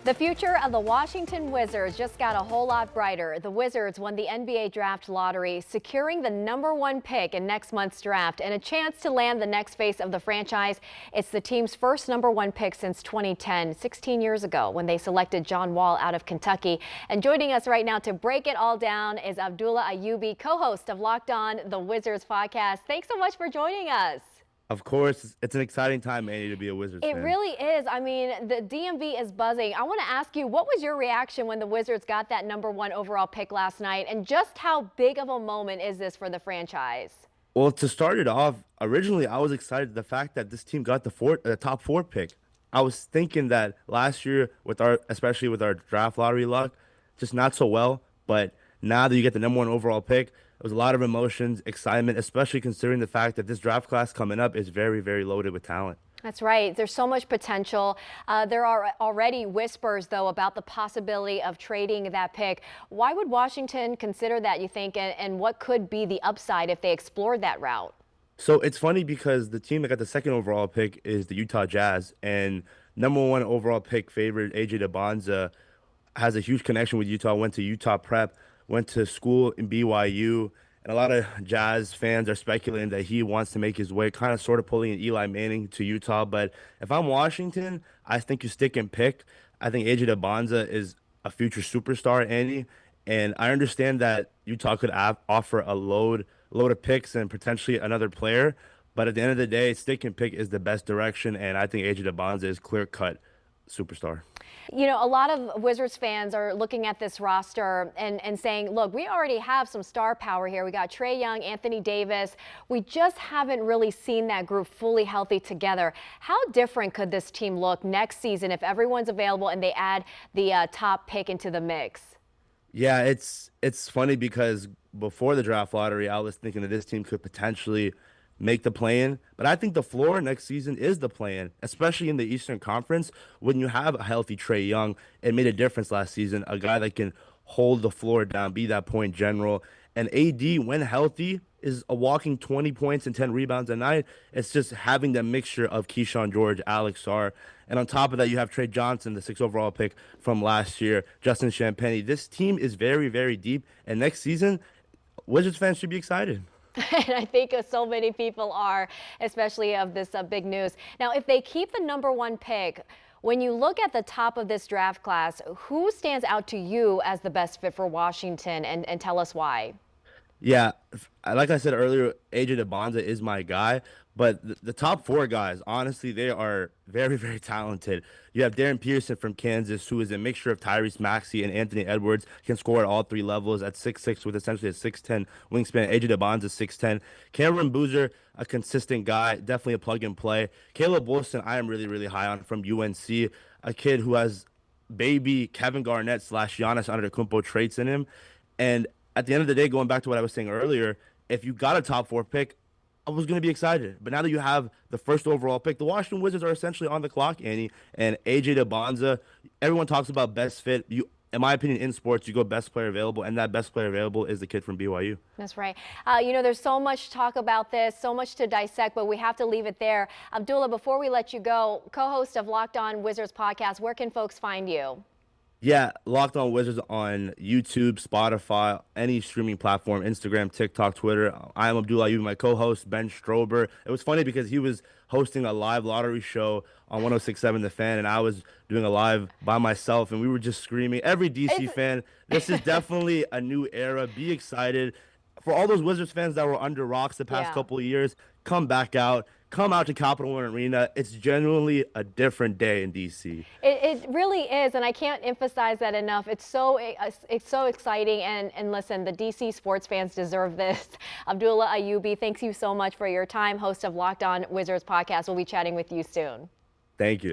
The future of the Washington Wizards just got a whole lot brighter. The Wizards won the NBA draft lottery, securing the #1 pick in next month's draft and a chance to land the next face of the franchise. It's the team's first #1 pick since 2010, 16 years ago, when they selected John Wall out of Kentucky. And joining us right now to break it all down is Abdullah Ayyubi, co-host of Locked On the Wizards podcast. Thanks so much for joining us. Of course, it's an exciting time, Annie, to be a Wizards fan. It really is. I mean, the DMV is buzzing. I want to ask you, what was your reaction when the Wizards got that #1 overall pick last night? And just how big of a moment is this for the franchise? Well, to start it off, originally I was excited the fact that this team got the top 4 pick. I was thinking that last year especially with our draft lottery luck, just not so well. But now that you get the #1 overall pick, there was a lot of emotions, excitement, especially considering the fact that this draft class coming up is very, very loaded with talent. That's right. There's so much potential. There are already whispers, though, about the possibility of trading that pick. Why would Washington consider that, you think, and what could be the upside if they explored that route? So it's funny because the team that got the second overall pick is the Utah Jazz, and #1 overall pick favorite AJ DeBonza has a huge connection with Utah, went to Utah Prep, went to school in BYU, and a lot of Jazz fans are speculating that he wants to make his way, kind of sort of pulling an Eli Manning to Utah. But if I'm Washington, I think you stick and pick. I think AJ DeBonza is a future superstar, Andy, and I understand that Utah could offer a load of picks and potentially another player. But at the end of the day, stick and pick is the best direction, and I think AJ DeBonza is clear-cut superstar. You know, a lot of Wizards fans are looking at this roster and saying, look, we already have some star power here. We got Trae Young, Anthony Davis. We just haven't really seen that group fully healthy together. How different could this team look next season if everyone's available and they add the top pick into the mix? Yeah, it's funny because before the draft lottery, I was thinking that this team could potentially make the play-in, but I think the floor next season is the play-in, especially in the Eastern Conference. When you have a healthy Trae Young, it made a difference last season. A guy that can hold the floor down, be that point general. And AD, when healthy, is a walking 20 points and 10 rebounds a night. It's just having that mixture of Keyshawn George, Alex Sarr. And on top of that, you have Trey Johnson, the 6th overall pick from last year, Justin Champagnie. This team is very, very deep. And next season, Wizards fans should be excited. And I think so many people are, especially of this big news. Now, if they keep the #1 pick, when you look at the top of this draft class, who stands out to you as the best fit for Washington, and tell us why? Yeah, like I said earlier, AJ DeBonza is my guy, but the top 4 guys, honestly, they are very, very talented. You have Darren Pearson from Kansas, who is a mixture of Tyrese Maxey and Anthony Edwards, can score at all 3 levels at 6'6", with essentially a 6'10" wingspan. AJ DeBonza 6'10". Cameron Boozer, a consistent guy, definitely a plug and play. Caleb Wilson, I am really, really high on, from UNC, a kid who has baby Kevin Garnett / Giannis Antetokounmpo traits in him. And at the end of the day, going back to what I was saying earlier, if you got a top 4 pick, I was going to be excited. But now that you have the first overall pick, the Washington Wizards are essentially on the clock, Annie. And AJ DeBonza, everyone talks about best fit. In my opinion, in sports, you go best player available, and that best player available is the kid from BYU. That's right. You know, there's so much talk about this, so much to dissect, but we have to leave it there. Abdullah, before we let you go, co-host of Locked On Wizards podcast, where can folks find you? Yeah, Locked On Wizards on YouTube, Spotify, any streaming platform, Instagram, TikTok, Twitter. I am Abdullah Ayyubi, my co-host, Ben Strober. It was funny because he was hosting a live lottery show on 106.7 The Fan, and I was doing a live by myself, and we were just screaming. Every DC fan, this is definitely a new era. Be excited. For all those Wizards fans that were under rocks the past couple of years, come back out. Come out to Capital One Arena. It's genuinely a different day in D.C. It really is, and I can't emphasize that enough. It's so exciting, and listen, the D.C. sports fans deserve this. Abdullah Ayyubi, thanks you so much for your time. Host of Locked On Wizards podcast. We'll be chatting with you soon. Thank you.